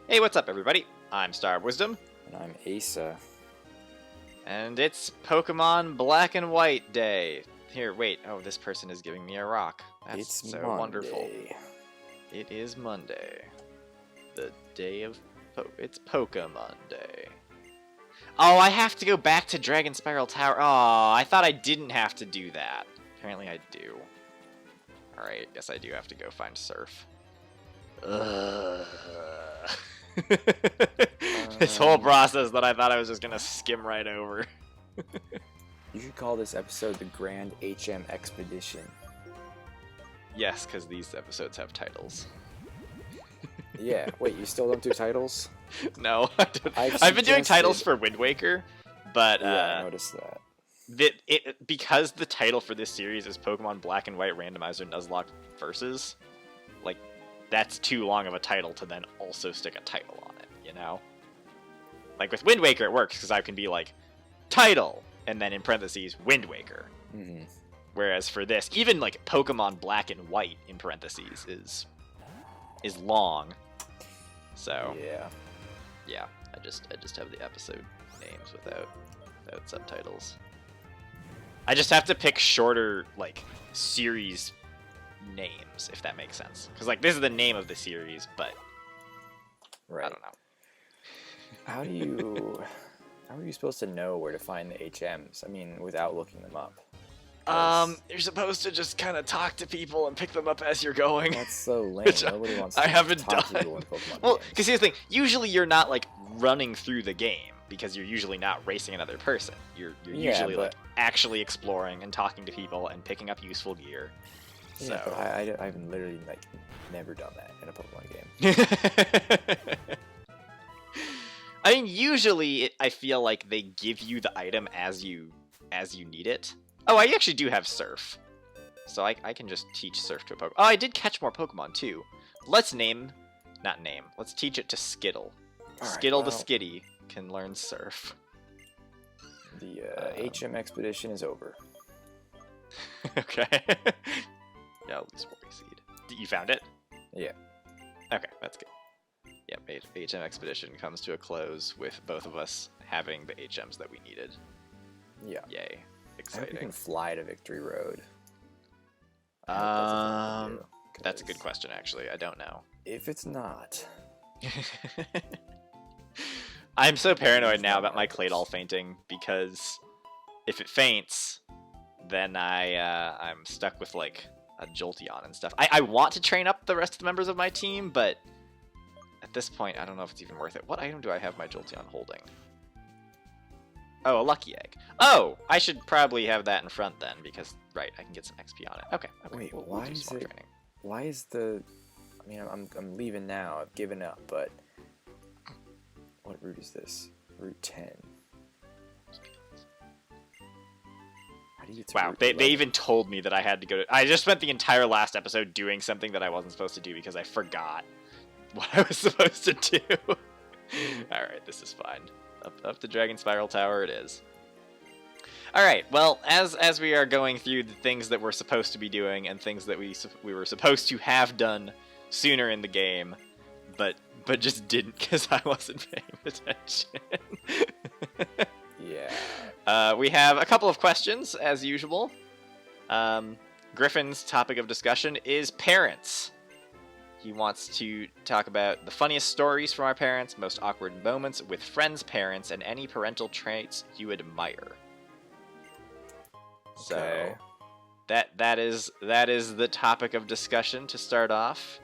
Hey, what's up, everybody? I'm StarofWisdom. And I'm Asa. And it's Pokemon Black and White Day. Here, wait. Oh, this person is giving me a rock. That's It's so Monday. wonderful. It is Monday. The day of... It's Pokemon Day. Oh, I have to go back to Dragon Spiral Tower. Oh, I thought I didn't have to do that. Apparently I do. Alright, guess I do have to go find Surf. This whole process that I thought I was just gonna skim right over. You should call this episode the Grand HM Expedition. Yes, because these episodes have titles. Yeah, wait, you still don't do titles? No, I don't. I've been doing titles for Wind Waker, but yeah, I noticed that. Because the title for this series is Pokemon Black and White Randomizer Nuzlocke Versus, like, that's too long of a title to then also stick a title on it, you know? Like, with Wind Waker it works, because I can be like, title, and then in parentheses, Wind Waker. Mm-hmm. Whereas for this, even like Pokemon Black and White in parentheses is long. So yeah, I just have the episode names without subtitles. I just have to pick shorter, like, series names, if that makes sense. Because, like, this is the name of the series, but right. I don't know. How are you supposed to know where to find the HMs? I mean, without looking them up. You're supposed to just kind of talk to people and pick them up as you're going. That's so lame. Which Nobody wants I to haven't talk to done. people in Pokemon Well, games. because here's the thing. Usually you're not, like, running through the game, because you're usually not racing another person. You're usually, like, actually exploring and talking to people and picking up useful gear. So. Yeah, but I've literally, like, never done that in a Pokemon game. I mean, usually I feel like they give you the item as you need it. Oh, I actually do have Surf. So I can just teach Surf to a Pokemon. Oh, I did catch more Pokemon, too. Let's let's teach it to Skittle. Skittle the Skitty can learn Surf. The HM expedition is over. Okay. Yeah, at least seed. You found it? Yeah. Okay, that's good. Yep, HM expedition comes to a close with both of us having the HMs that we needed. Yeah. Yay. I hope Exciting. you can fly to Victory Road. That's a good question, actually. I don't know. If it's not... I'm so paranoid now about my Claydol fainting, because if it faints, then I'm stuck with, like, a Jolteon and stuff. I want to train up the rest of the members of my team, but at this point, I don't know if it's even worth it. What item do I have my Jolteon holding? Oh, a Lucky Egg. Oh, I should probably have that in front then, because, right, I can get some XP on it. Okay. Wait, we'll why do is some more it... training. Why is the... I mean, I'm leaving now. I've given up, but... What route is this? Route 10. How do you get to Wow, Route they 11? even told me that I had to go to... I just spent the entire last episode doing something that I wasn't supposed to do because I forgot what I was supposed to do. Alright, this is fine. Up the Dragon Spiral Tower it is. Alright, well, as we are going through the things that we're supposed to be doing and things that we were supposed to have done sooner in the game, but just didn't because I wasn't paying attention. Yeah. We have a couple of questions, as usual. Griffin's topic of discussion is parents. He wants to talk about the funniest stories from our parents, most awkward moments with friends' parents, and any parental traits you admire. Okay. So that is the topic of discussion to start off.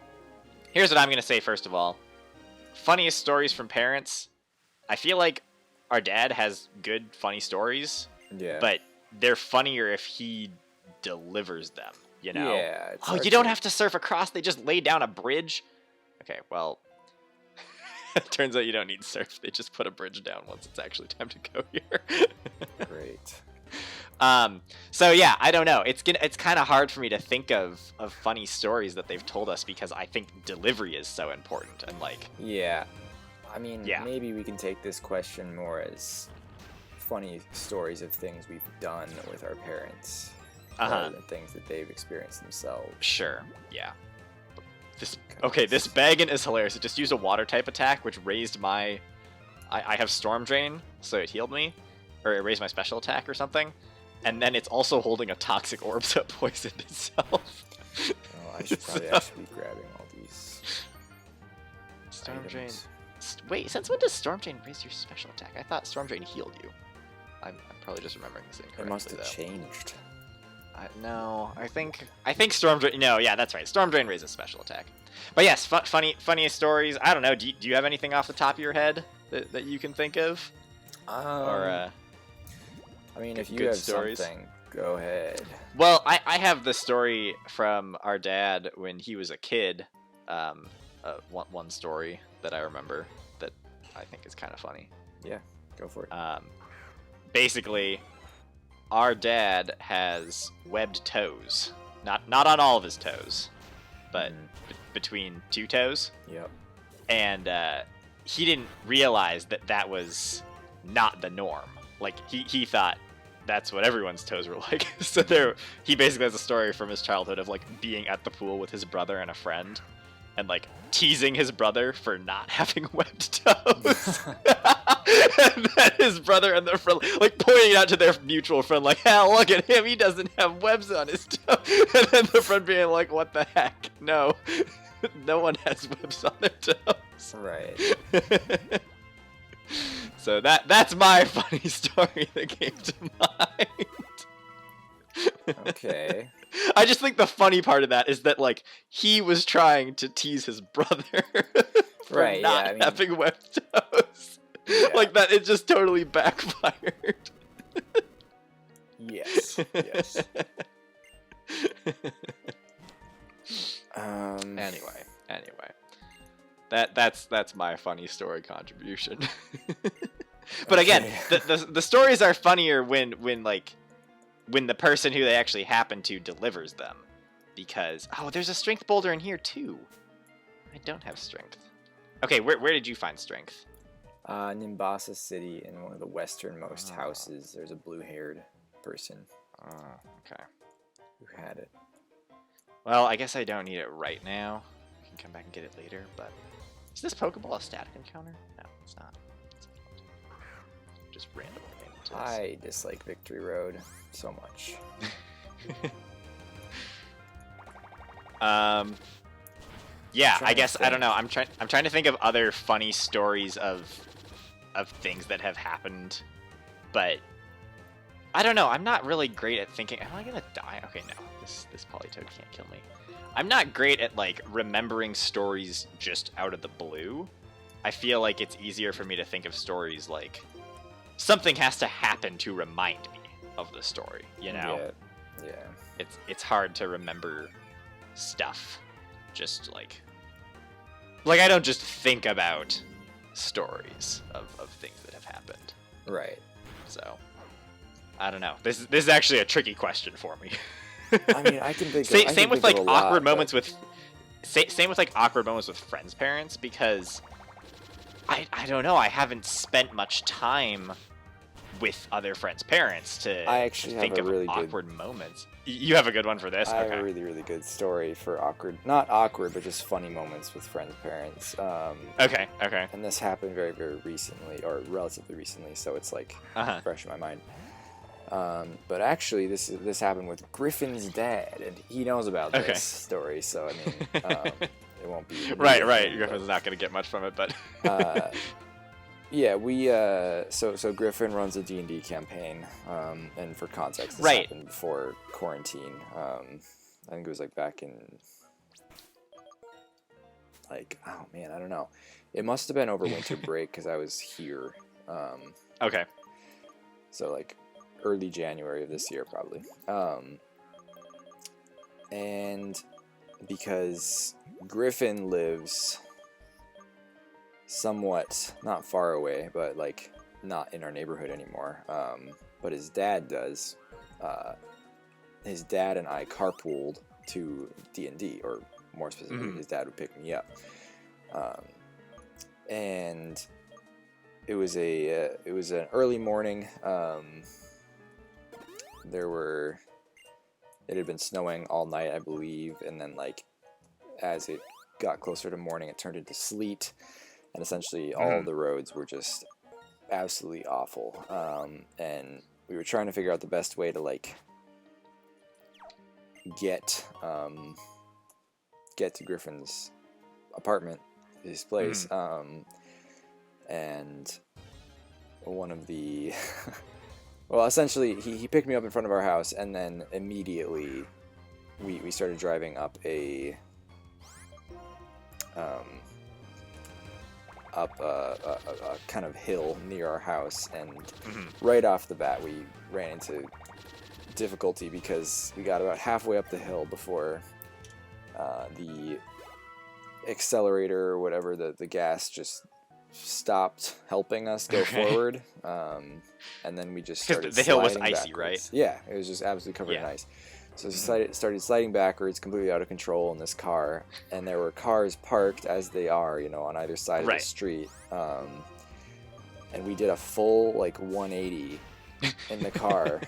Here's what I'm going to say first of all. Funniest stories from parents. I feel like our dad has good funny stories. Yeah. But they're funnier if he delivers them, you know? Yeah. Oh, you don't have to surf across, they just lay down a bridge? Okay, well, it turns out you don't need surf, they just put a bridge down once it's actually time to go here. Great. So yeah, I don't know. It's kind of hard for me to think of funny stories that they've told us because I think delivery is so important and like... Yeah. I mean, Yeah. maybe we can take this question more as funny stories of things we've done with our parents rather than things that they've experienced themselves. Sure, yeah. This Baggin is hilarious. It just used a water type attack, which raised my... I have Storm Drain, so it healed me. Or it raised my special attack or something. And then it's also holding a Toxic Orb, so it poisoned itself. Oh, I should probably actually be grabbing all these Storm items. Drain... Wait, since when does Storm Drain raise your special attack? I thought Storm Drain healed you. I'm probably just remembering this incorrectly, It must have though. changed. No, I think Storm Drain... No, yeah, that's right. Storm Drain raises special attack. But yes, funniest stories. I don't know. Do you have anything off the top of your head that you can think of? Or I mean, if you good have stories? something, go ahead. Well, I have the story from our dad when he was a kid. One story that I remember that I think is kind of funny. Yeah, go for it. Basically, our dad has webbed toes. Not on all of his toes, but between 2 toes. Yep. And he didn't realize that was not the norm. Like, he thought that's what everyone's toes were like. So he basically has a story from his childhood of, like, being at the pool with his brother and a friend, and, like, teasing his brother for not having webbed toes. And then his brother and their friend, like, pointing out to their mutual friend, like, "Hell, look at him, he doesn't have webs on his toe." And then the friend being like, "What the heck? No, no one has webs on their toes." Right. So that's my funny story that came to mind. Okay. I just think the funny part of that is that, like, he was trying to tease his brother for Right, yeah, not I mean- having webbed toes. Yeah. Like, that, it just totally backfired. Yes. Yes. Anyway. That's my funny story contribution. But again, the stories are funnier when the person who they actually happen to delivers them. Because, there's a strength boulder in here too. I don't have strength. Okay, where did you find strength? Nimbasa City, in one of the westernmost houses, there's a blue-haired person Okay. who had it. Well, I guess I don't need it right now. I can come back and get it later, but... Is this Pokeball a static encounter? No, it's not. Just randomly made it to this. I dislike Victory Road so much. Yeah, I to guess I don't think. know. I'm trying to think of other funny stories of things that have happened, but I don't know. I'm not really great at thinking. Am I gonna die? Okay, no. This Politoed can't kill me. I'm not great at, like, remembering stories just out of the blue. I feel like it's easier for me to think of stories like something has to happen to remind me of the story. You know? Yeah. It's hard to remember stuff. Just like I don't just think about stories of things that have happened. Right. So I don't know. This is actually a tricky question for me. I mean, I can think. Same with like awkward moments with. Same with like awkward moments with friends' parents, because I don't know. I haven't spent much time with other friends' parents to I actually think have of a really awkward moments. You have a good one for this? I have Okay. a really, really good story for awkward, not awkward, but just funny moments with friends' parents. Okay. And this happened very, very recently, or relatively recently, so it's like fresh in my mind. But actually, this happened with Griffin's dad, and he knows about this story, so I mean, it won't be Right. Griffin's not going to get much from it, but yeah, we so Griffin runs a D&D campaign, and for context, this happened before quarantine. I think it was like back in like, oh man, I don't know. It must have been over winter break because I was here. okay. So like early January of this year, probably. And because Griffin lives somewhat not far away, but like not in our neighborhood anymore. But his dad does. His dad and I carpooled to D&D, or more specifically, his dad would pick me up. And it was an early morning. It had been snowing all night, I believe, and then like as it got closer to morning, it turned into sleet, and essentially all the roads were just absolutely awful. And we were trying to figure out the best way to like get to Griffin's apartment, his place, and one of the well, essentially he picked me up in front of our house, and then immediately we started driving up a kind of hill near our house, and right off the bat we ran into difficulty because we got about halfway up the hill before the accelerator or whatever, the gas just stopped helping us go forward, and then we just started the hill was icy, backwards. right? Yeah, it was just absolutely covered in ice. So we started sliding backwards, completely out of control in this car, and there were cars parked, as they are, you know, on either side of the street, and we did a full, like, 180 in the car.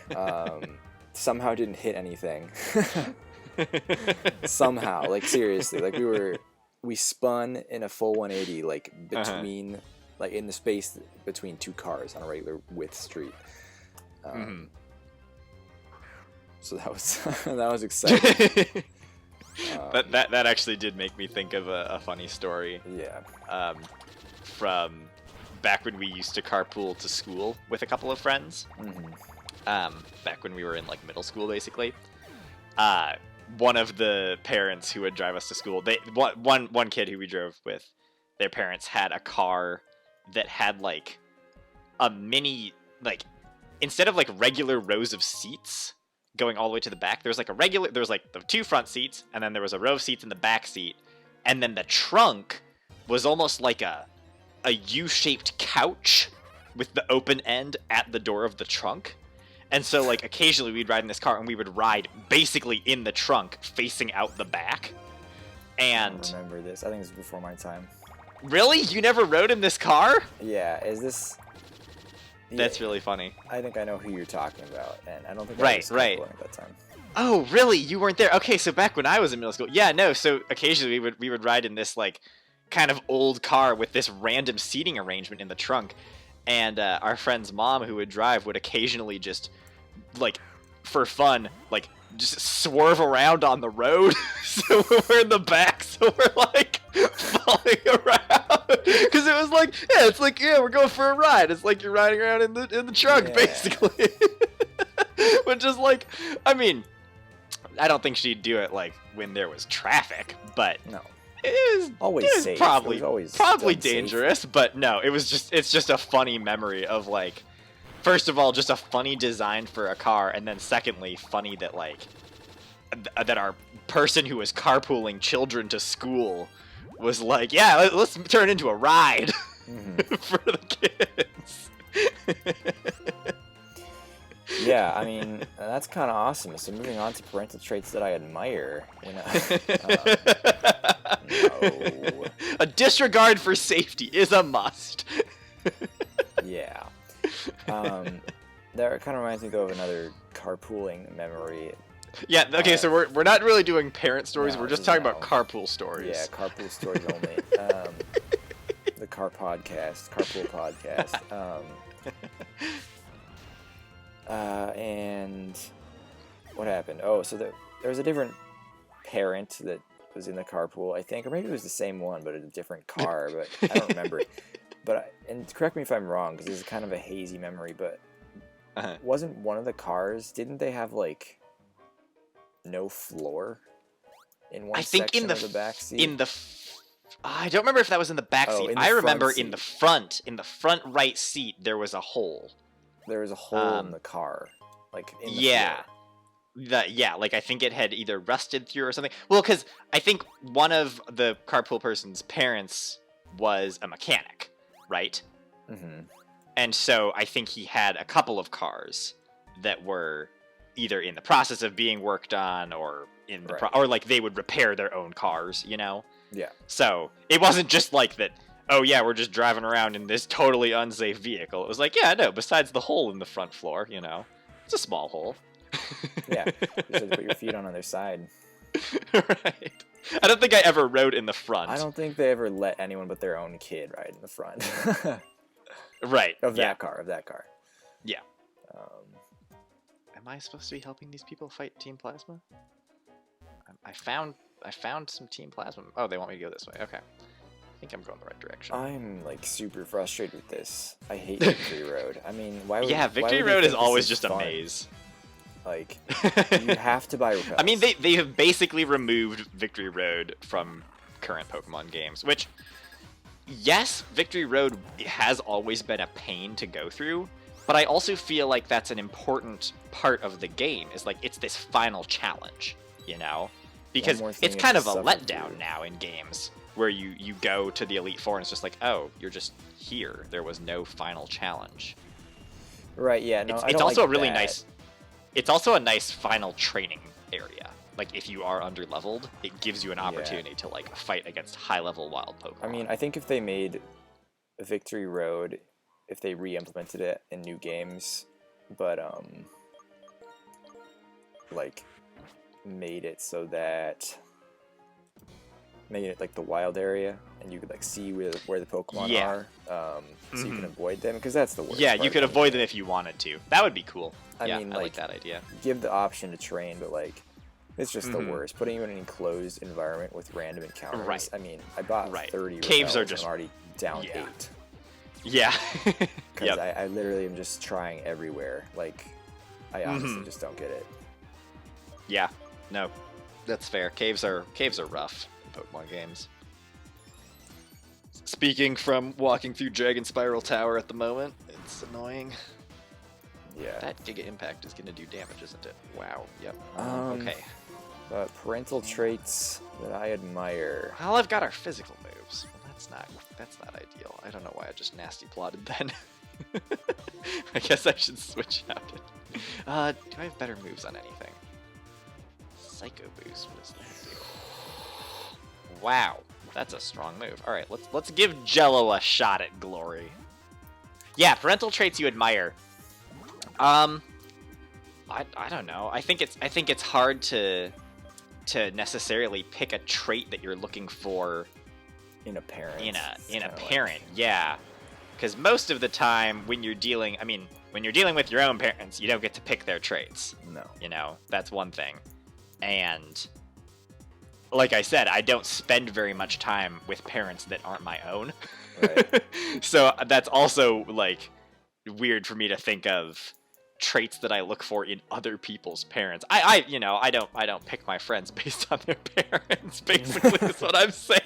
Somehow didn't hit anything. Somehow, like, seriously, like, we spun in a full 180, like, between, like, in the space between two cars on a regular width street. So that was exciting. That actually did make me think of a funny story. Yeah. From back when we used to carpool to school with a couple of friends. Back when we were in like middle school, basically. One of the parents who would drive us to school, one kid who we drove with, their parents had a car that had like a mini, like, instead of like regular rows of seats going all the way to the back, there was like the two front seats, and then there was a row of seats in the back seat, and then the trunk was almost like a U-shaped couch with the open end at the door of the trunk. And so like occasionally we'd ride in this car, and we would ride basically in the trunk facing out the back. And I don't remember this. I think it was before my time. Really? You never rode in this car? Yeah, is this... That's really funny. I think I know who you're talking about, and I don't think I was at that time. Oh, really? You weren't there? Okay, so back when I was in middle school, yeah, no. So occasionally we would ride in this like kind of old car with this random seating arrangement in the trunk, and our friend's mom, who would drive, would occasionally just like for fun, like just swerve around on the road. So we're in the back, so we're like falling around because it was like, it's like, we're going for a ride. It's like you're riding around in the trunk, basically. But just like, I mean, I don't think she'd do it like when there was traffic, but no, it was safe. Probably dangerous, safe. But no, it's just a funny memory of like, first of all, just a funny design for a car, and then secondly, funny that like that our person who was carpooling children to school was like, let's turn it into a ride for the kids. Yeah, I mean, that's kind of awesome. So moving on to parental traits that I admire, you know. No. A disregard for safety is a must. Yeah. That kind of reminds me, though, of another carpooling memory. Yeah, okay, so we're not really doing parent stories, we're just talking about carpool stories. Yeah, carpool stories only. The carpool podcast. And what happened? Oh, so there was a different parent that was in the carpool, I think, or maybe it was the same one, but in a different car, but I don't remember. And correct me if I'm wrong, because this is kind of a hazy memory, but wasn't one of the cars, didn't they have, like, no floor in one section of the back seat? I don't remember if that was in the back seat. I remember in the front right seat, there was a hole. There was a hole in the car, like in the floor. Like I think it had either rusted through or something. Well, because I think one of the carpool person's parents was a mechanic, right? And so I think he had a couple of cars that were either in the process of being worked on, or in the or like they would repair their own cars, you know? Yeah. So it wasn't just like that, oh yeah, we're just driving around in this totally unsafe vehicle. It was like, yeah, no, besides the hole in the front floor, you know, it's a small hole. Yeah, you just have to put your feet on their side. Right. I don't think I ever rode in the front. I don't think they ever let anyone but their own kid ride in the front. Right. Of that car. Yeah. Am I supposed to be helping these people fight Team Plasma? I found some Team Plasma. Oh, they want me to go this way. Okay. I think I'm going the right direction. I'm like super frustrated with this. I hate Victory Road. I mean, why would Victory Road is always just a maze. Like, you have to buy repels. I mean, they have basically removed Victory Road from current Pokemon games, which, yes, Victory Road has always been a pain to go through, but I also feel like that's an important part of the game, is like, it's this final challenge, you know? Because it's kind of a letdown now in games, where you go to the Elite Four and it's just like, oh, you're just here. There was no final challenge. Right, yeah, no, it's also a really nice... It's also a nice final training area. Like, if you are under-leveled, it gives you an opportunity to, like, fight against high-level wild Pokemon. I mean, I think if they made Victory Road, if they re-implemented it in new games, but, like, made it so that... Made it, like, the wild area, and you could, like, see where the Pokemon are, so you can avoid them, because that's the worst Yeah, part you could avoid them if you wanted to. That would be cool. I mean, I like that idea. Give the option to train, but, like, it's just the worst. Putting you in an enclosed environment with random encounters. Right. I mean, I bought 30 Caves are just... I'm already down 8. Yeah. Because I literally am just trying everywhere. Like, I honestly just don't get it. Yeah. No, that's fair. Caves are rough in Pokemon games. Speaking from walking through Dragon Spiral Tower at the moment, it's annoying. Yeah. That Giga Impact is going to do damage, isn't it? Wow. Yep. Okay. Parental traits that I admire. Well, I've got our physical moves. Well, that's not ideal. I don't know why I just nasty plotted then. I guess I should switch out. Do I have better moves on anything? Psycho Boost. What does that do? Wow, that's a strong move. All right, let's give Jello a shot at glory. Yeah, parental traits you admire. I don't know. I think it's hard to necessarily pick a trait that you're looking for in a parent. In a parent, yeah. Because most of the time when you're dealing with your own parents, you don't get to pick their traits. No. You know, that's one thing. And like I said, I don't spend very much time with parents that aren't my own. Right. So that's also like weird for me to think of traits that I look for in other people's parents. I don't pick my friends based on their parents, basically, is what I'm saying.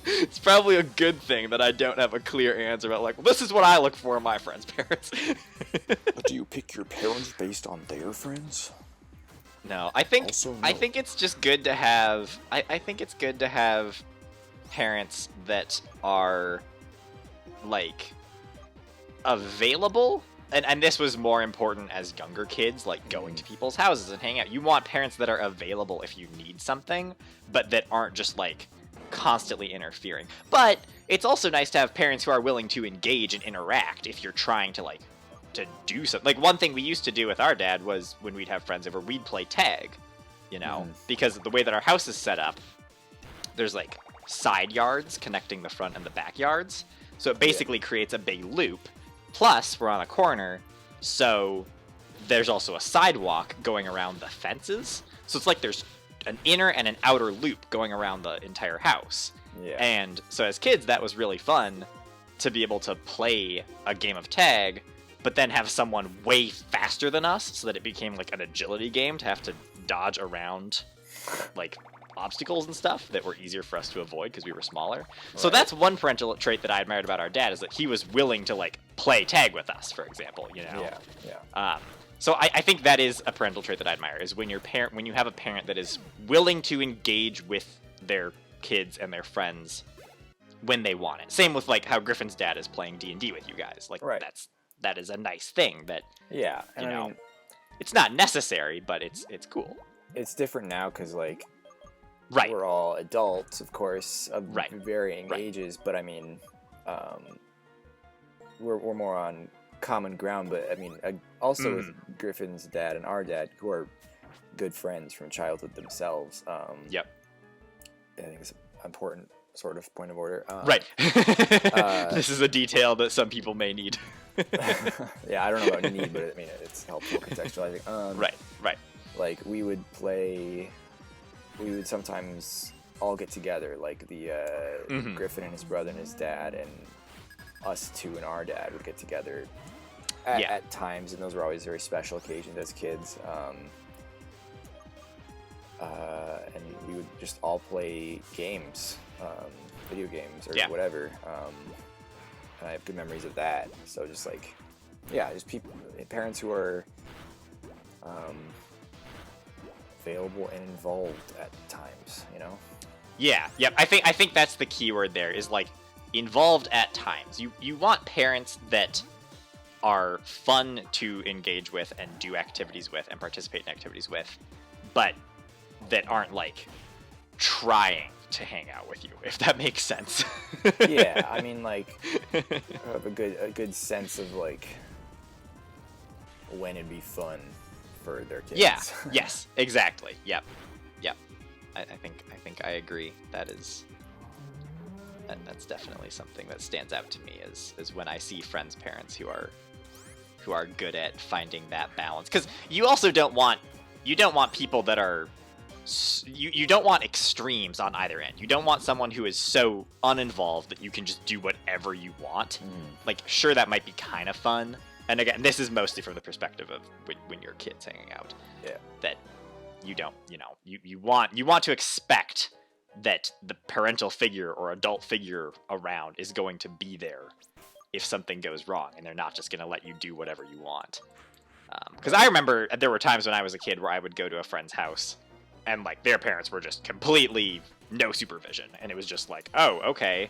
It's probably a good thing that I don't have a clear answer about, like, well, this is what I look for in my friends' parents. But do you pick your parents based on their friends? No, I think Also, no. I think it's just good to have I think it's good to have parents that are like available, and this was more important as younger kids, like going to people's houses and hanging out. You want parents that are available if you need something, but that aren't just like constantly interfering. But it's also nice to have parents who are willing to engage and interact if you're trying to like to do something. Like one thing we used to do with our dad was when we'd have friends over, we'd play tag, you know, because of the way that our house is set up, there's like side yards connecting the front and the back yards. So it basically creates a big loop. Plus, we're on a corner, so there's also a sidewalk going around the fences. So it's like there's an inner and an outer loop going around the entire house. Yeah. And so as kids, that was really fun to be able to play a game of tag, but then have someone way faster than us, so that it became like an agility game to have to dodge around like obstacles and stuff that were easier for us to avoid because we were smaller. Right. So that's one parental trait that I admired about our dad, is that he was willing to like play tag with us, for example, you know? Yeah. So I think that is a parental trait that I admire, is when you have a parent that is willing to engage with their kids and their friends when they want it. Same with like how Griffin's dad is playing D&D with you guys. Like that is a nice thing that, yeah, and you know, I mean, it's not necessary, but it's cool. It's different now because like right, we're all adults, of course, of varying right. ages, but I mean, we're more on common ground. But I mean, also with Griffin's dad and our dad, who are good friends from childhood themselves. Yep. I think it's an important sort of point of order. Right. This is a detail that some people may need. Yeah, I don't know about need, but I mean, it's helpful contextualizing. Right. Like, we would sometimes all get together, like the Griffin and his brother and his dad, and us two and our dad would get together at times, and those were always very special occasions as kids. And we would just all play games, video games or whatever. And I have good memories of that. So just like, just parents who are available and involved at times, you know? Yeah. Yep. I think that's the key word there, is like involved at times. You want parents that are fun to engage with and do activities with and participate in activities with, but that aren't like trying to hang out with you, if that makes sense. Yeah, I mean, like, have a good sense of like when it'd be fun for their kids. Yeah. Yes. Exactly. Yep. I think I agree. That's definitely something that stands out to me is when I see friends' parents who are good at finding that balance, because you also don't want people that are you don't want extremes on either end. You don't want someone who is so uninvolved that you can just do whatever you want. Like, sure, that might be kind of fun, and again, this is mostly from the perspective of when your kid's hanging out. Yeah. That you don't, you want to expect that the parental figure or adult figure around is going to be there if something goes wrong, and they're not just going to let you do whatever you want. Because I remember there were times when I was a kid where I would go to a friend's house, and like their parents were just completely no supervision, and it was just like, oh, okay.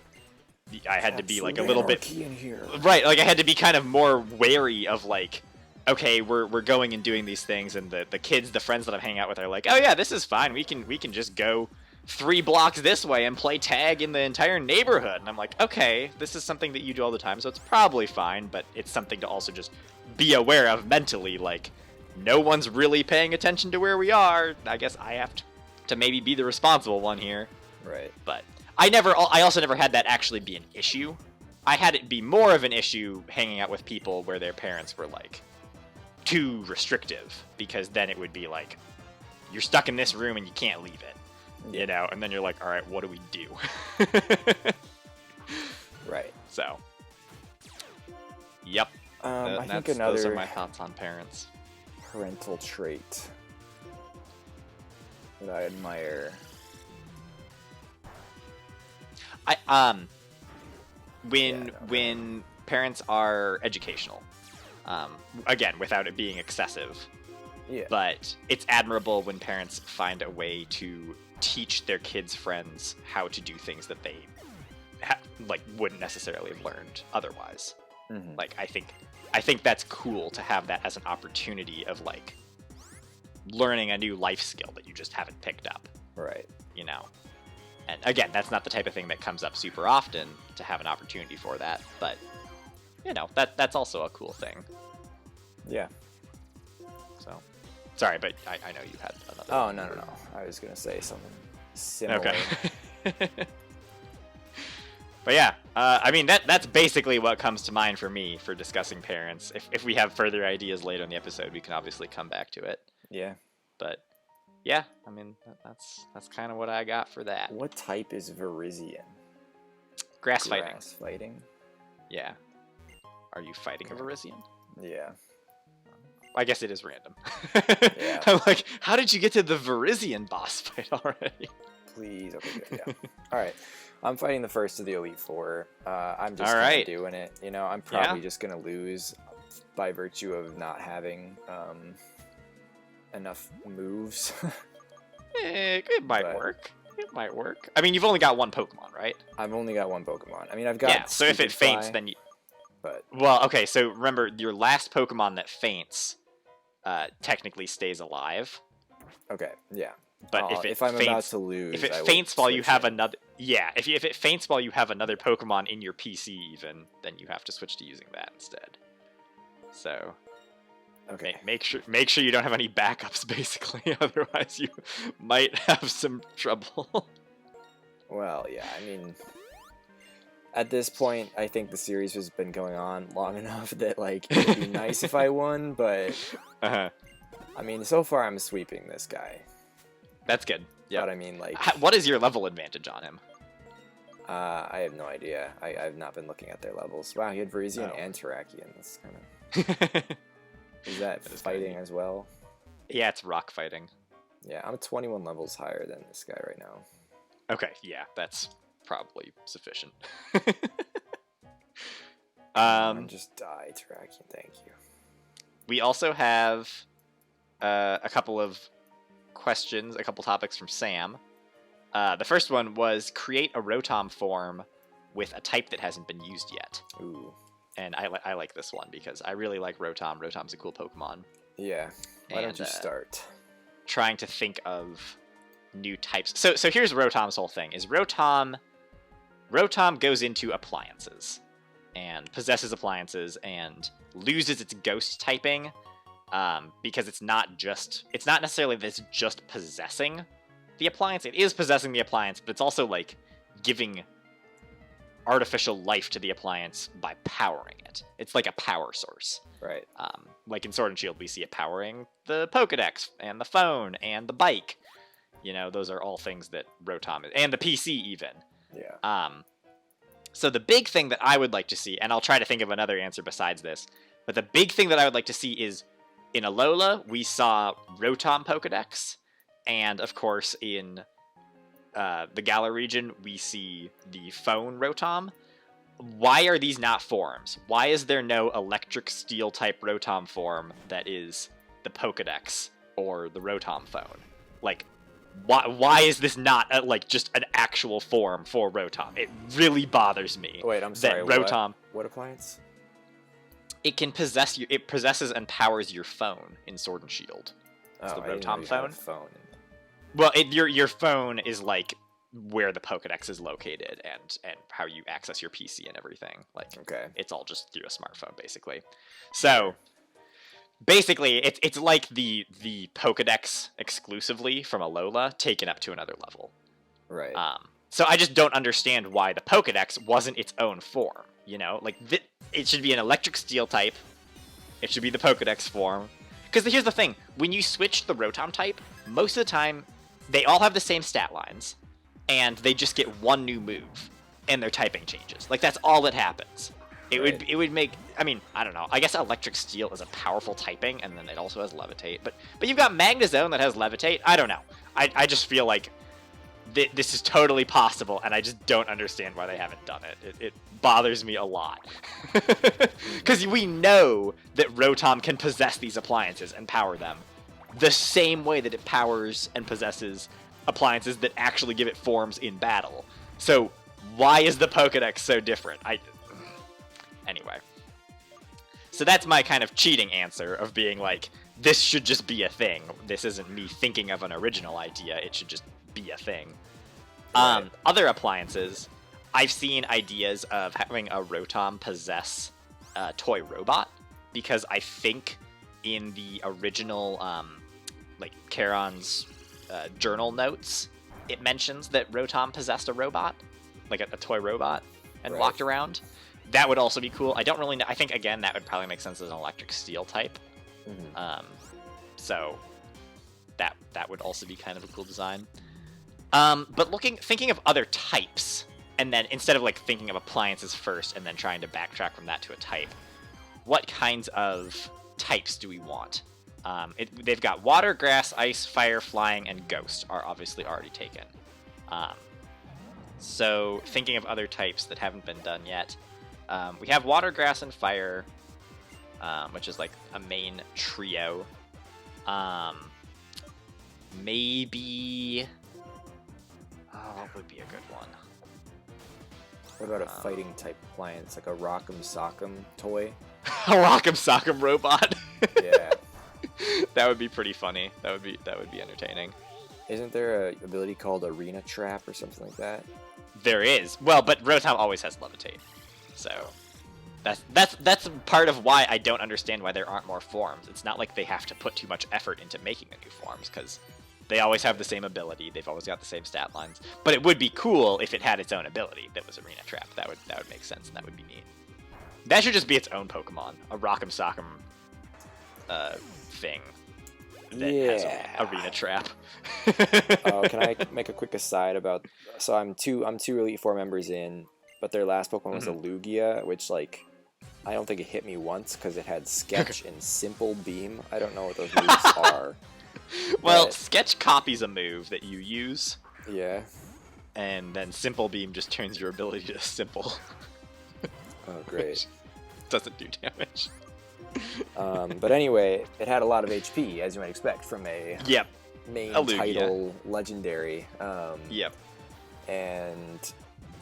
I had to be like a little bit in here. Right, like I had to be kind of more wary of like, okay, we're going and doing these things, and the friends that I'm hanging out with are like, oh yeah, this is fine. We can just go 3 blocks this way and play tag in the entire neighborhood. And I'm like, okay, this is something that you do all the time, so it's probably fine, but it's something to also just be aware of mentally, like, no one's really paying attention to where we are. I guess I have to maybe be the responsible one here. Right. But I also never had that actually be an issue. I had it be more of an issue hanging out with people where their parents were, like, too restrictive, because then it would be like, you're stuck in this room and you can't leave it. You know, and then you're like, all right, what do we do? Right. So, yep. I think those are my thoughts on parents. Parental trait that I admire. When parents are educational, again, without it being excessive. Yeah. But it's admirable when parents find a way to teach their kids' friends how to do things that they wouldn't necessarily have learned otherwise. Mm-hmm. Like, I think that's cool to have that as an opportunity of like learning a new life skill that you just haven't picked up. Right. You know. And again, that's not the type of thing that comes up super often to have an opportunity for that, but you know, that's also a cool thing. Yeah. So, sorry, but I know you had another. Oh, no. I was going to say something similar. Okay. But yeah, I mean, that's basically what comes to mind for me for discussing parents. If we have further ideas later in the episode, we can obviously come back to it. Yeah. But yeah, I mean, that's kind of what I got for that. What type is Verizian? Grass fighting. Grass fighting? Yeah. Are you fighting a Verizian? Yeah. I guess it is random. Yeah. I'm like, how did you get to the Verizian boss fight already? Please. Okay, good. Yeah. All right. I'm fighting the first of the Elite Four. I'm just doing it. You know, I'm probably just going to lose by virtue of not having enough moves. It might work. It might work. I mean, you've only got one Pokemon, right? I've only got one Pokemon. I mean, I've got... Yeah, so if it faints, then you... But... Well, okay, so remember, your last Pokemon that faints technically stays alive. Okay, yeah. But if I'm about to lose, if it faints while you have another, if it faints while you have another Pokemon in your PC, even then you have to switch to using that instead. So, Okay. Make sure you don't have any backups, basically. Otherwise, you might have some trouble. Well, yeah. I mean, at this point, I think the series has been going on long enough that like it'd be nice if I won, but I mean, so far I'm sweeping this guy. That's good. Yeah. But I mean, like, what is your level advantage on him? I have no idea. I've not been looking at their levels. Wow, he had Varisian and Terrakion. That's kind of. Is that fighting as well? Yeah, it's rock fighting. Yeah, I'm 21 levels higher than this guy right now. Okay, yeah, that's probably sufficient. Just die, Terrakion. Thank you. We also have a couple of questions, a couple topics from Sam. The first one was create a Rotom form with a type that hasn't been used yet. Ooh. And I like this one because I really like Rotom. Rotom's a cool Pokemon. Yeah. Why don't you start? Trying to think of new types. So here's Rotom's whole thing. Is Rotom goes into appliances and possesses appliances and loses its ghost typing because it's not necessarily that it's just possessing the appliance. It is possessing the appliance, but it's also like giving artificial life to the appliance by powering it. It's like a power source. Right. Like in Sword and Shield, we see it powering the Pokedex and the phone and the bike. You know, those are all things that Rotom is, and the PC even. Yeah. So the big thing that I would like to see, and I'll try to think of another answer besides this, but the big thing that I would like to see is in Alola, we saw Rotom Pokedex, and of course in the Galar region, we see the phone Rotom. Why are these not forms? Why is there no electric steel type Rotom form that is the Pokedex or the Rotom phone? Like, why is this not like just an actual form for Rotom? It really bothers me. Wait, I'm sorry. That Rotom. What appliance? It can possess you. It possesses and powers your phone in Sword and Shield. It's the Rotom phone. Well, your phone is like where the Pokedex is located and how you access your PC and everything. Like, okay, it's all just through a smartphone, basically. So, basically, it's like the Pokedex exclusively from Alola taken up to another level. Right. So I just don't understand why the Pokedex wasn't its own form. You know, like it should be an electric steel type. It should be the Pokedex form. Because here's the thing: when you switch the Rotom type, most of the time they all have the same stat lines, and they just get one new move, and their typing changes. Like that's all that happens. It would make. I mean, I don't know. I guess Electric Steel is a powerful typing, and then it also has Levitate. But you've got Magnezone that has Levitate. I don't know. I just feel like this is totally possible, and I just don't understand why they haven't done it. It bothers me a lot. Because we know that Rotom can possess these appliances and power them the same way that it powers and possesses appliances that actually give it forms in battle. So why is the Pokedex so different? Anyway. So that's my kind of cheating answer of being like, this should just be a thing. This isn't me thinking of an original idea. It should just be a thing. Right. Other appliances, I've seen ideas of having a Rotom possess a toy robot, because I think in the original, like Charon's journal notes, it mentions that Rotom possessed a robot, like a toy robot, and walked around. That would also be cool. I don't really know. I think, again, that would probably make sense as an electric steel type. Mm-hmm. So that would also be kind of a cool design. But thinking of other types, and then instead of like thinking of appliances first and then trying to backtrack from that to a type, what kinds of types do we want? They've got water, grass, ice, fire, flying, and ghost are obviously already taken. So thinking of other types that haven't been done yet, we have water, grass, and fire, which is like a main trio. Maybe... what would be a good one? What about a fighting type appliance, like a Rock'em Sock'em toy? A Rock'em Sock'em robot? Yeah. That would be pretty funny. That would be entertaining. Isn't there a ability called Arena Trap or something like that? There is. Well, but Rotom always has Levitate. So That's part of why I don't understand why there aren't more forms. It's not like they have to put too much effort into making the new forms, because they always have the same ability. They've always got the same stat lines. But it would be cool if it had its own ability that was Arena Trap. That would make sense, and that would be neat. That should just be its own Pokemon, a Rock'em Sock'em thing that has Arena Trap. Can I make a quick aside about? So I'm two Elite Four members in, but their last Pokemon was a Lugia, which like I don't think it hit me once because it had Sketch and Simple Beam. I don't know what those moves are. Well, but... Sketch copies a move that you use. Yeah. And then Simple Beam just turns your ability to simple. Oh, great. Doesn't do damage. But anyway, it had a lot of HP, as you might expect from a main title legendary. Yep. And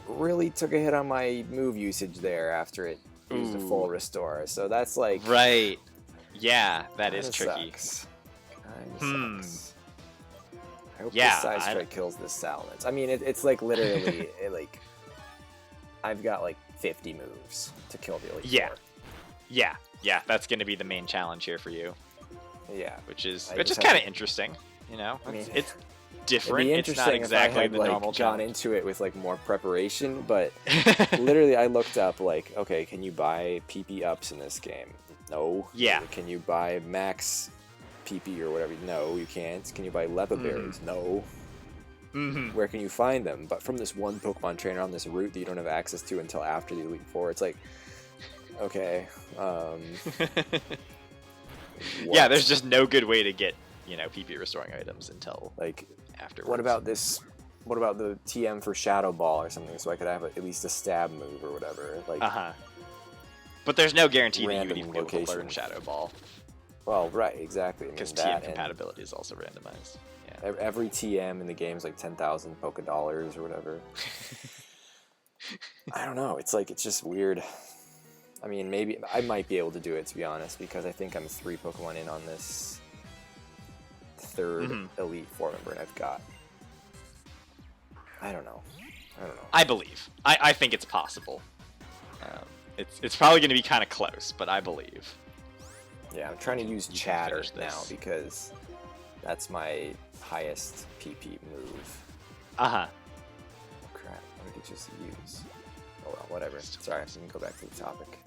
really took a hit on my move usage there after it used a full restore. So that's like... Right. Yeah, that is tricky. Sucks. Sucks. I hope this Side Strike kills this Salamence. I mean, it's like literally, like, I've got like 50 moves to kill the Elite Four. Yeah, that's going to be the main challenge here for you. Yeah. Which is kind of interesting, you know? I mean, it's different. It's not exactly the normal challenge. Gone into it with like more preparation, but literally I looked up like, okay, can you buy PP ups in this game? No. Yeah. Can you buy max PP or whatever? No, you can't. Can you buy Lepa berries? No. Where can you find them? But from this one Pokemon trainer on this route that you don't have access to until after the Elite Four, it's like, okay. Yeah, there's just no good way to get, you know, PP restoring items until like afterwards. What about this? What about the TM for Shadow Ball or something, so I could have at least a stab move or whatever? Like, But there's no guarantee that you would even be able to learn Shadow Ball. Well, right, exactly. Because TM compatibility is also randomized. Yeah. Every TM in the game is like 10,000 Poké-Dollars or whatever. I don't know. It's like, it's just weird. I mean, maybe I might be able to do it, to be honest, because I think I'm 3 Pokemon in on this third Elite Four member, and I've got... I don't know. I believe. I think it's possible. It's probably going to be kind of close, but I believe. Yeah, I'm trying to use Chatter now because that's my highest PP move. Oh crap, what did it just use? Oh well, whatever. Sorry, so we can go back to the topic.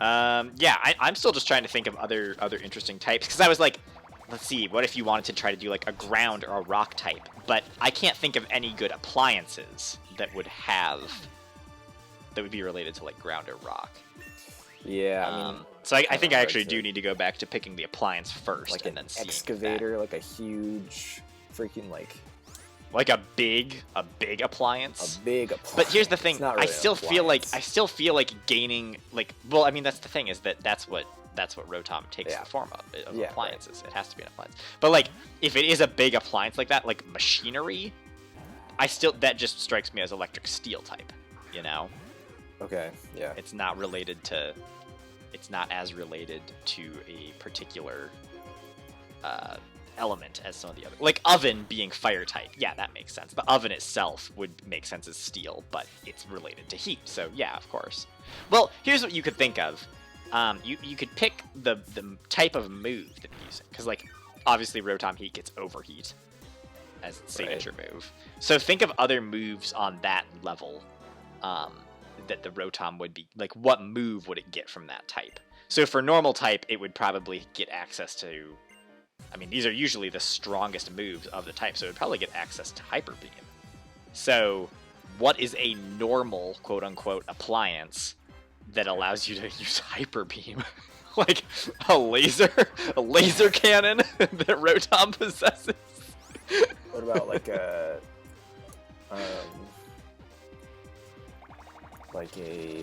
Yeah, I'm still just trying to think of other interesting types, because I was like, let's see, what if you wanted to try to do like a ground or a rock type? But I can't think of any good appliances that would be related to like ground or rock. Yeah, I mean, so I think I actually do need to go back to picking the appliance first, like and then see excavator, like a huge freaking like a big appliance. A big appliance. But here's the thing: really I still feel like gaining like. Well, I mean, that's the thing, is that's what Rotom takes the form of appliances. Right. It has to be an appliance. But like, if it is a big appliance like that, like machinery, that just strikes me as electric steel type. You know. Okay. Yeah. It's not as related to a particular element as some of the other, like oven being fire type. Yeah, that makes sense. The oven itself would make sense as steel, but it's related to heat. So yeah, of course. Well, here's what you could think of. You could pick the type of move that you're using, because like obviously Rotom Heat gets overheat as its signature move. So think of other moves on that level. That the Rotom would be, like, what move would it get from that type? So for normal type, it would probably get access to, I mean, these are usually the strongest moves of the type, so it would probably get access to Hyper Beam. So what is a normal, quote-unquote, appliance that allows you to use Hyper Beam? Like a laser cannon that Rotom possesses? What about like a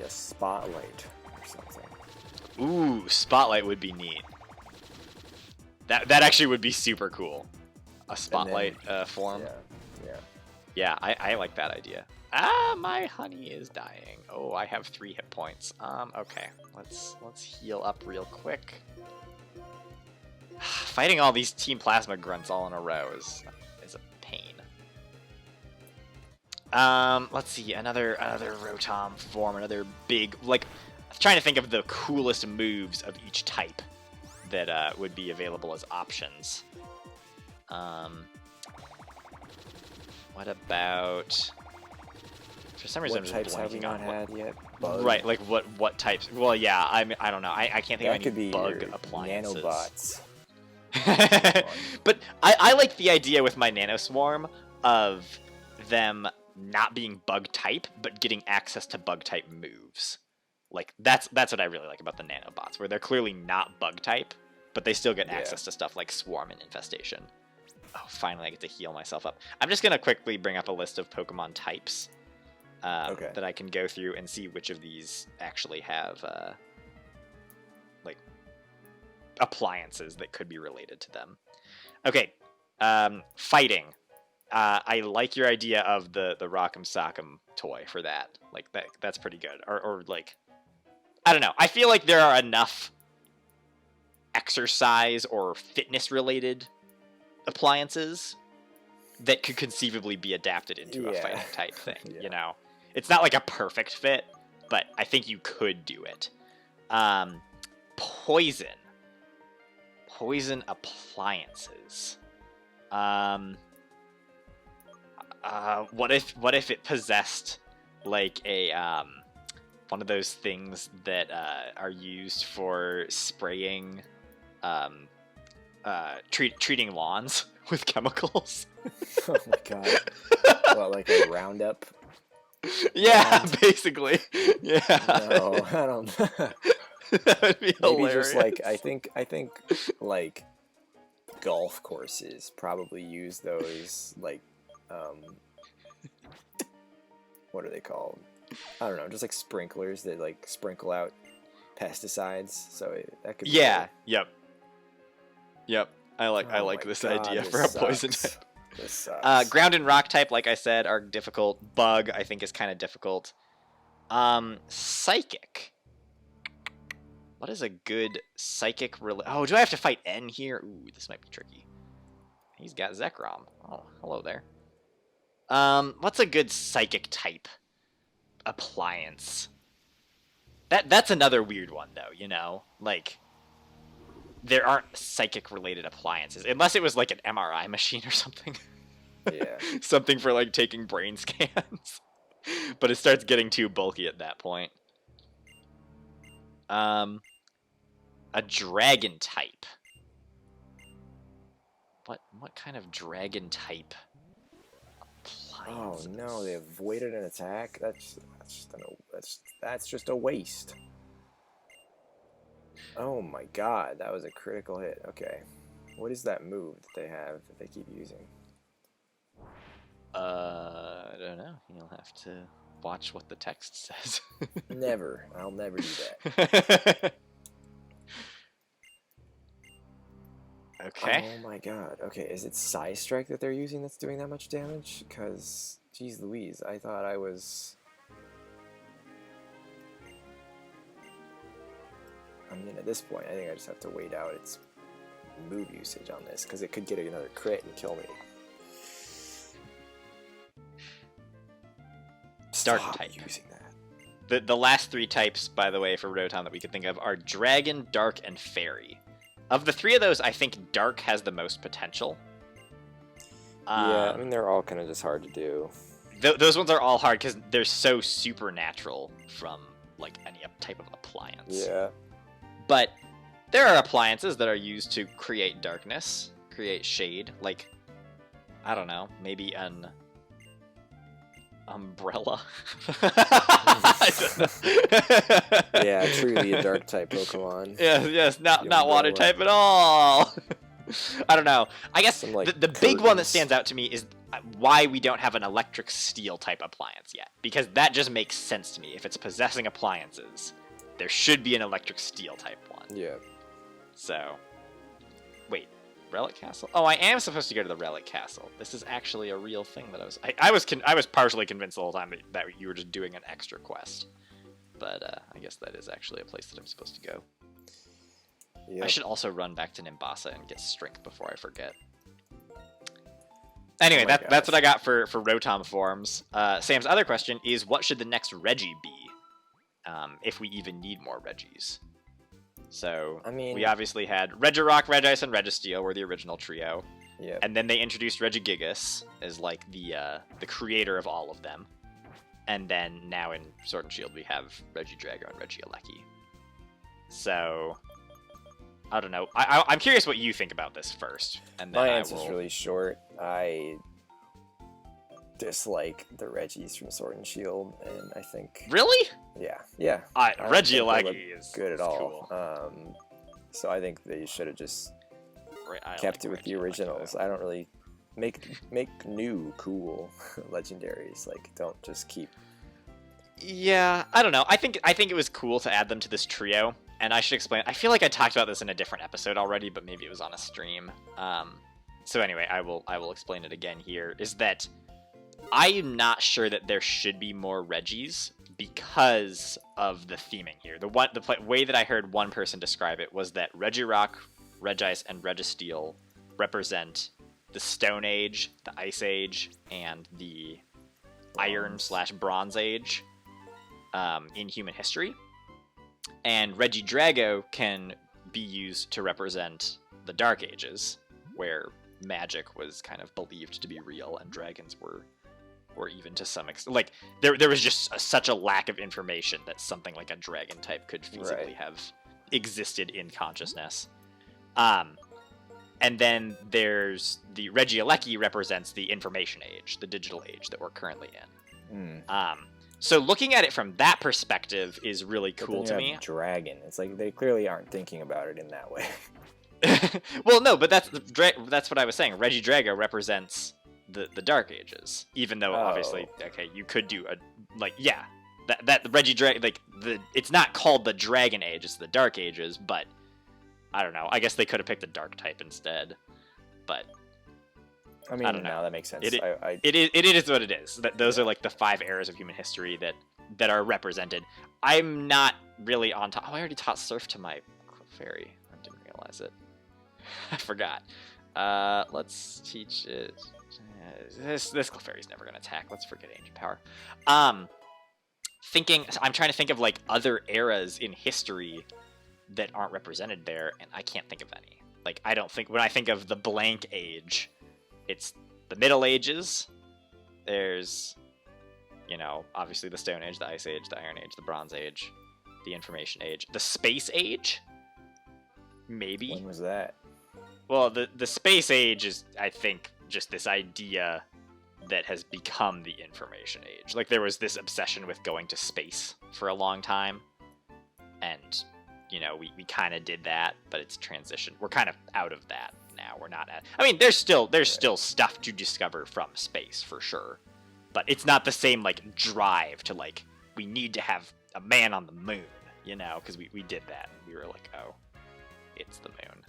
spotlight or something? Ooh, spotlight would be neat. That actually would be super cool. A spotlight form. Yeah, I like that idea. My honey is dying. Oh, I have 3 hit points. Okay, let's heal up real quick. Fighting all these Team Plasma grunts all in a row is a pain. Let's see, another Rotom form, another big, like, I'm trying to think of the coolest moves of each type that would be available as options. What about? For some reason, what types have we not had yet? Bug? Right, like what types? Well, yeah, I don't know. I can't think that of any bug your appliances. Nanobots. But I like the idea with my Nanoswarm of them not being bug type, but getting access to bug type moves. Like that's what I really like about the Nanobots, where they're clearly not bug type, but they still get access to stuff like Swarm and Infestation. Oh, finally I get to heal myself up. I'm just gonna quickly bring up a list of Pokemon types that I can go through and see which of these actually have like appliances that could be related to them. Okay, fighting. I like your idea of the Rock'em Sock'em toy for that. Like that's pretty good. Or like, I don't know. I feel like there are enough exercise or fitness related appliances that could conceivably be adapted into a fighting type thing. You know, it's not like a perfect fit, but I think you could do it. Poison appliances. What if it possessed like a one of those things that are used for spraying treating lawns with chemicals? Oh my god. Well, like a Roundup? Yeah, basically. Yeah. No, I don't. That would be Maybe hilarious. just like I think like golf courses probably use those like what are they called? I don't know, just like sprinklers that like sprinkle out pesticides. So that could be Yep. I like this idea for a poison type. This sucks. Ground and rock type, like I said, are difficult. Bug, I think, is kind of difficult. Psychic. What is a good psychic? Oh, do I have to fight N here? Ooh, this might be tricky. He's got Zekrom. Oh, hello there. What's a good psychic type appliance? That's another weird one, though. You know, like there aren't psychic related appliances unless it was like an MRI machine or something. Yeah. Something for like taking brain scans. But it starts getting too bulky at that point. A dragon type. What kind of dragon type appliances? Oh no, they avoided an attack. That's just a waste. Oh my god, that was a critical hit. Okay, what is that move that they have that they keep using? I don't know. You'll have to watch what the text says. Never. I'll never do that. Okay. Oh my god. Okay, is it Psy Strike that they're using that's doing that much damage? Because, geez Louise, I thought I was... I mean, at this point, I think I just have to wait out its move usage on this, because it could get another crit and kill me. Dark Stop type. using that. The last three types, by the way, for Rotom that we could think of are Dragon, Dark, and Fairy. Of the three of those, I think Dark has the most potential. Yeah, I mean, they're all kind of just hard to do. Those ones are all hard because they're so supernatural from like any type of appliance. Yeah. But there are appliances that are used to create darkness, create shade. Like, I don't know, maybe an umbrella. Yeah, truly a dark type Pokemon. Yes, not water type at all. I don't know. I guess Some, like, the big one that curtains. stands out to me is why we don't have an electric steel type appliance yet. Because that just makes sense to me. If it's possessing appliances, there should be an electric steel type one. Yeah. So, wait, Relic Castle? Oh, I am supposed to go to the Relic Castle. This is actually a real thing that I was partially convinced the whole time that you were just doing an extra quest. But I guess that is actually a place that I'm supposed to go. Yep. I should also run back to Nimbasa and get Strength before I forget. Anyway, that's what I got for Rotom forms. Sam's other question is, what should the next Reggie be? If we even need more Reggies. So, I mean, we obviously had Regirock, Regice, and Registeel were the original trio. Yeah. And then they introduced Regigigas as like the creator of all of them. And then now in Sword and Shield we have Regidrago and Regieleki. So, I don't know. I'm curious what you think about this first. And then my answer's really short. I dislike the Reggies from Sword and Shield, and I think... Really? Yeah. Regieleki is good at all. Cool. So I think they should have just kept it with the originals. I don't really make new cool legendaries. Like, don't just keep... Yeah, I don't know. I think it was cool to add them to this trio, and I should explain. I feel like I talked about this in a different episode already, but maybe it was on a stream. So anyway, I will explain it again here. Is that I am not sure that there should be more Reggies because of the theming here. The way that I heard one person describe it was that Regirock, Regice, and Registeel represent the Stone Age, the Ice Age, and the Iron/Bronze Age in human history. And Regidrago can be used to represent the Dark Ages, where magic was kind of believed to be real and dragons were even to some extent, like there was just such a lack of information that something like a dragon type could feasibly have existed in consciousness. And then there's the Regieleki represents the information age, the digital age that we're currently in. So looking at it from that perspective is really cool to me. Dragon, it's like they clearly aren't thinking about it in that way. Well, no, but that's what I was saying. Regidrago represents the Dark Ages, even though obviously, okay, you could do that Regidrago, it's not called the Dragon Age, it's the Dark Ages, but I don't know. I guess they could have picked the Dark type instead, but I mean, I don't know. That makes sense. It is what it is. Those are like the 5 eras of human history that are represented. I'm not really on top. Oh, I already taught Surf to my Clefairy. I didn't realize it. I forgot. Let's teach it. This Clefairy's never gonna attack. Let's forget Ancient Power. I'm trying to think of like other eras in history that aren't represented there, and I can't think of any. Like, I don't think when I think of the Blank Age, it's the Middle Ages. There's, obviously the Stone Age, the Ice Age, the Iron Age, the Bronze Age, the Information Age, the Space Age. Maybe. When was that? Well, the Space Age is, I think, just this idea that has become the Information Age. Like, there was this obsession with going to space for a long time, and we kind of did that, but it's transitioned. We're kind of out of that now. We're not at. I mean, there's still stuff to discover from space for sure, but it's not the same like drive to like we need to have a man on the moon, because we did that and we were like, oh, it's the moon.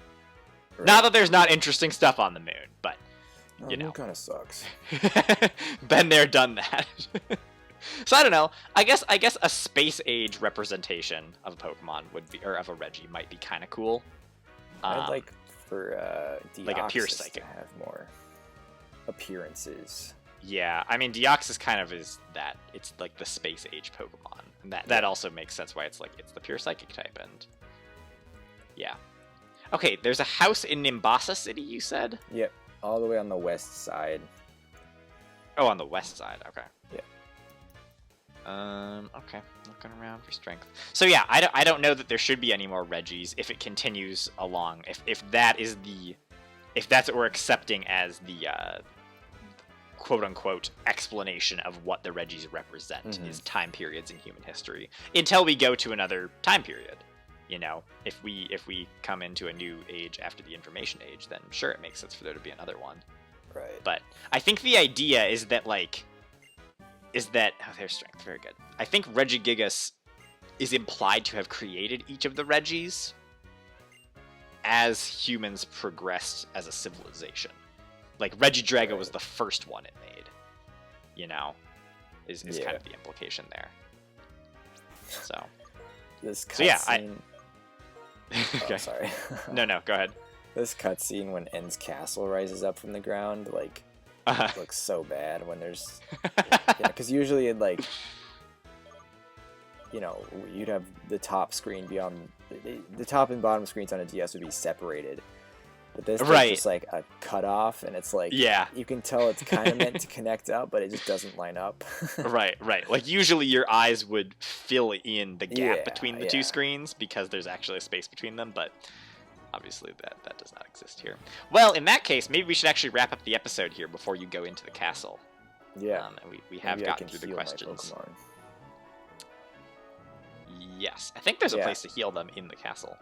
Right. Not that there's not interesting stuff on the moon, but moon kind of sucks. Been there, done that. So I don't know. I guess a space age representation of a Pokemon would be, or of a Reggie, might be kind of cool. I'd like for Deoxys like a pure psychic to have more appearances. Yeah, I mean Deoxys kind of is that. It's like the space age Pokemon, and that also makes sense why it's the pure psychic type. And yeah, okay. There's a house in Nimbasa City. You said? Yep, all the way on the west side. Oh, on the west side. Okay. Yeah. Okay, looking around for strength. So yeah, I don't know that there should be any more Reggies if it continues along. If that's what we're accepting as the quote unquote explanation of what the Reggies represent is time periods in human history until we go to another time period. If we come into a new age after the Information Age, then sure, it makes sense for there to be another one. Right. But I think the idea is that their strength, very good. I think Regigigas is implied to have created each of the Reggies as humans progressed as a civilization. Like Regidrago was the first one it made. Is kind of the implication there. So this cutscene. Okay. Oh, sorry. No, go ahead. This cutscene when N's castle rises up from the ground, like it looks so bad when there's, because usually it like, you'd have the top screen beyond the top and bottom screens on a DS would be separated. But this is just like a cutoff, and it's like you can tell it's kind of meant to connect up, but it just doesn't line up. Right. Like usually your eyes would fill in the gap between the two screens because there's actually a space between them, but obviously that does not exist here. Well, in that case, maybe we should actually wrap up the episode here before you go into the castle. Yeah. And we have gotten through the questions. Yes, I think there's a place to heal them in the castle.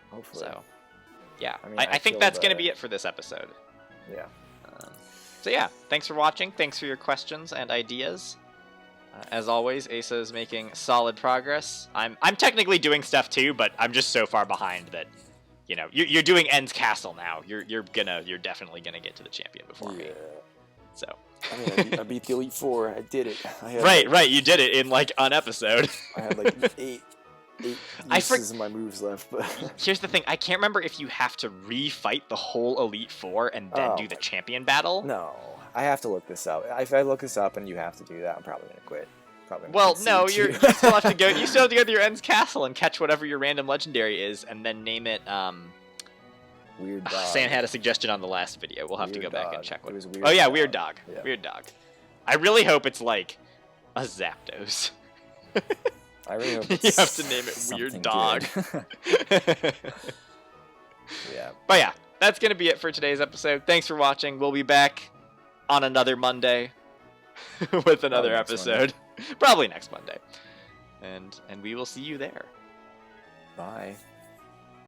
Hopefully. So. Yeah, I think that's going to be it for this episode. Yeah. So yeah, thanks for watching. Thanks for your questions and ideas. As always, Asa is making solid progress. I'm technically doing stuff too, but I'm just so far behind that, you're doing End's Castle now. You're definitely gonna get to the champion before me. So. I beat the Elite Four. I did it. Right. You did it in like an episode. I had like eight uses of my moves left, but here's the thing: I can't remember if you have to refight the whole Elite Four and then do the champion battle. No, I have to look this up. If I look this up and you have to do that, I'm probably gonna quit. No, you still have to go. You still have to go to your End's Castle and catch whatever your random legendary is, and then name it. Weird Dog. Sam had a suggestion on the last video. We'll have to go back and check what it was. Weird Dog. Weird Dog. Yeah. Weird Dog. I really hope it's like a Zapdos. I really hope you have to name it Weird Dog. Yeah. But yeah, that's going to be it for today's episode. Thanks for watching. We'll be back on another Monday with another episode. Probably next Monday. And we will see you there. Bye.